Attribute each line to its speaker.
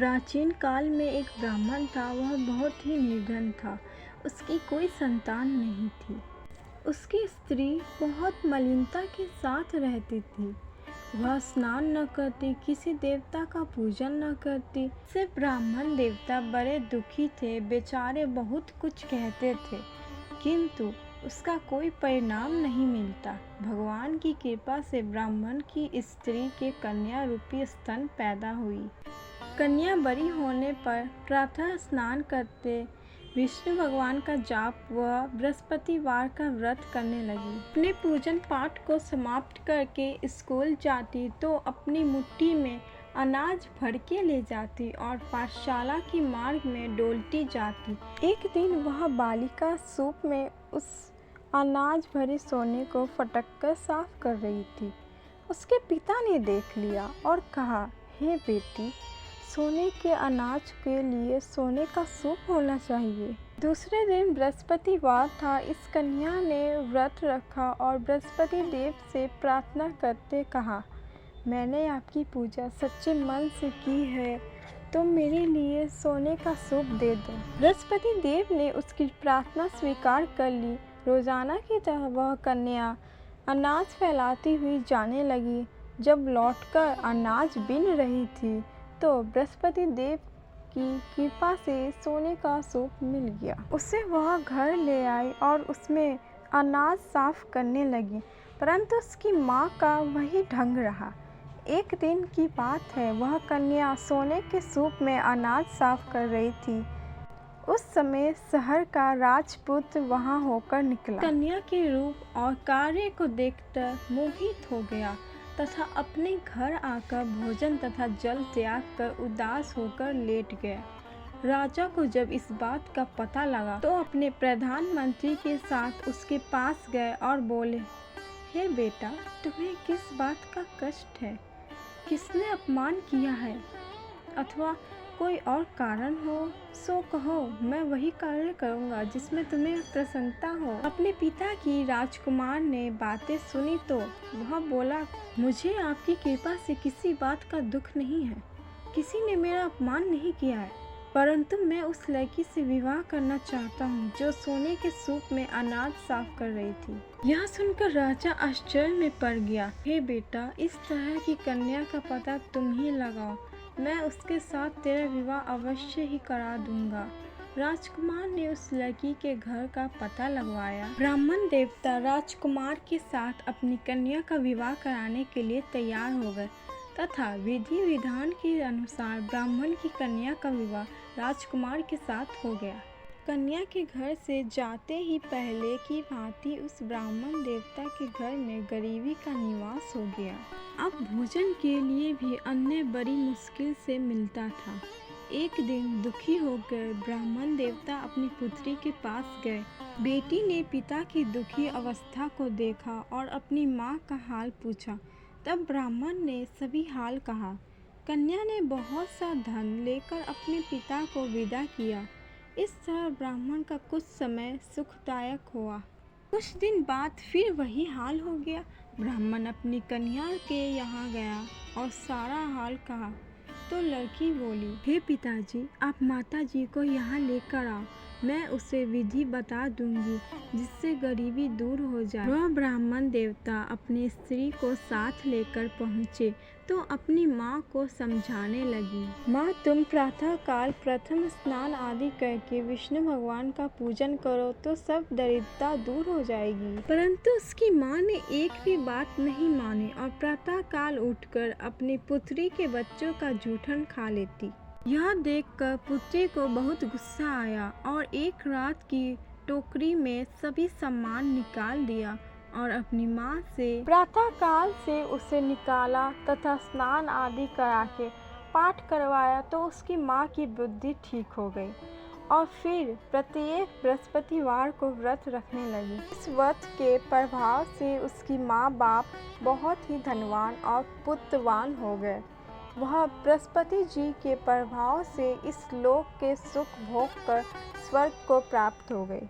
Speaker 1: प्राचीन काल में एक ब्राह्मण था। वह बहुत ही निर्धन था। उसकी कोई संतान नहीं थी। उसकी स्त्री बहुत मलिनता के साथ रहती थी। वह स्नान न करती, किसी देवता का पूजन न करती। से ब्राह्मण देवता बड़े दुखी थे। बेचारे बहुत कुछ कहते थे, किंतु उसका कोई परिणाम नहीं मिलता। भगवान की कृपा से ब्राह्मण की स्त्री के कन्या रूपी स्तन पैदा हुई। कन्या बड़ी होने पर प्रातः स्नान करते, विष्णु भगवान का जाप व बृहस्पतिवार का व्रत करने लगी। अपने पूजन पाठ को समाप्त करके स्कूल जाती तो अपनी मुट्ठी में अनाज भर के ले जाती और पाठशाला की मार्ग में डोलती जाती। एक दिन वह बालिका सूप में उस अनाज भरे सोने को फटककर साफ कर रही थी। उसके पिता ने देख लिया और कहा, हे बेटी, सोने के अनाज के लिए सोने का सूप होना चाहिए। दूसरे दिन बृहस्पतिवार था। इस कन्या ने व्रत रखा और बृहस्पति देव से प्रार्थना करते कहा, मैंने आपकी पूजा सच्चे मन से की है, तो मेरे लिए सोने का सूप दे दो। बृहस्पति देव ने उसकी प्रार्थना स्वीकार कर ली। रोजाना की तरह वह कन्या अनाज फैलाती हुई जाने लगी। जब लौटकर अनाज बिन रही थी तो बृहस्पति देव की कृपा से सोने का सूप मिल गया। उसे वह घर ले आई और उसमें अनाज साफ करने लगी, परंतु उसकी माँ का वही ढंग रहा। एक दिन की बात है, वह कन्या सोने के सूप में अनाज साफ कर रही थी। उस समय शहर का राजपुत्र वहां होकर निकला। कन्या के रूप और कार्य को देखकर मोहित हो गया तथा अपने घर आकर भोजन तथा जल त्याग कर उदास होकर लेट गया। राजा को जब इस बात का पता लगा तो अपने प्रधानमंत्री के साथ उसके पास गए और बोले, हे बेटा, तुम्हें किस बात का कष्ट है? किसने अपमान किया है? अथवा कोई और कारण हो सो कहो, मैं वही कार्य करूँगा जिसमें तुम्हें प्रसन्नता हो। अपने पिता की राजकुमार ने बातें सुनी तो वह बोला, मुझे आपकी कृपा से किसी बात का दुख नहीं है। किसी ने मेरा अपमान नहीं किया है, परंतु मैं उस लड़की से विवाह करना चाहता हूँ जो सोने के सूप में अनाज साफ कर रही थी। यह सुनकर राजा आश्चर्य में पड़ गया। हे बेटा, इस तरह की कन्या का पता तुम ही लगाओ, मैं उसके साथ तेरा विवाह अवश्य ही करा दूंगा। राजकुमार ने उस लड़की के घर का पता लगवाया। ब्राह्मण देवता राजकुमार के साथ अपनी कन्या का विवाह कराने के लिए तैयार हो गए तथा विधि विधान के अनुसार ब्राह्मण की कन्या का विवाह राजकुमार के साथ हो गया। कन्या के घर से जाते ही पहले की भांति उस ब्राह्मण देवता के घर में गरीबी का निवास हो गया। अब भोजन के लिए भी अन्न बड़ी मुश्किल से मिलता था। एक दिन दुखी होकर ब्राह्मण देवता अपनी पुत्री के पास गए। बेटी ने पिता की दुखी अवस्था को देखा और अपनी माँ का हाल पूछा। तब ब्राह्मण ने सभी हाल कहा। कन्या ने बहुत सा धन लेकर अपने पिता को विदा किया। इस तरह ब्राह्मण का कुछ समय सुखदायक हुआ। कुछ दिन बाद फिर वही हाल हो गया। ब्राह्मण अपनी कन्या के यहाँ गया और सारा हाल कहा तो लड़की बोली, हे पिताजी, आप माताजी को यहाँ लेकर आओ, मैं उसे विधि बता दूंगी जिससे गरीबी दूर हो जाए। वह ब्राह्मण देवता अपनी स्त्री को साथ लेकर पहुँचे तो अपनी माँ को समझाने लगी, माँ, तुम प्रातः काल प्रथम स्नान आदि करके विष्णु भगवान का पूजन करो तो सब दरिद्रता दूर हो जाएगी। परंतु उसकी माँ ने एक भी बात नहीं मानी और प्रातः काल उठकर अपनी पुत्री के बच्चों का जूठन खा लेती। यह देखकर पुत्री को बहुत गुस्सा आया और एक रात की टोकरी में सभी सामान निकाल दिया और अपनी माँ से प्रातः काल से उसे निकाला तथा स्नान आदि करा के पाठ करवाया तो उसकी माँ की बुद्धि ठीक हो गई और फिर प्रत्येक बृहस्पतिवार को व्रत रखने लगी। इस व्रत के प्रभाव से उसकी माँ बाप बहुत ही धनवान और पुत्रवान हो गए। वह बृहस्पति जी के प्रभाव से इस लोक के सुख भोग कर स्वर्ग को प्राप्त हो गए।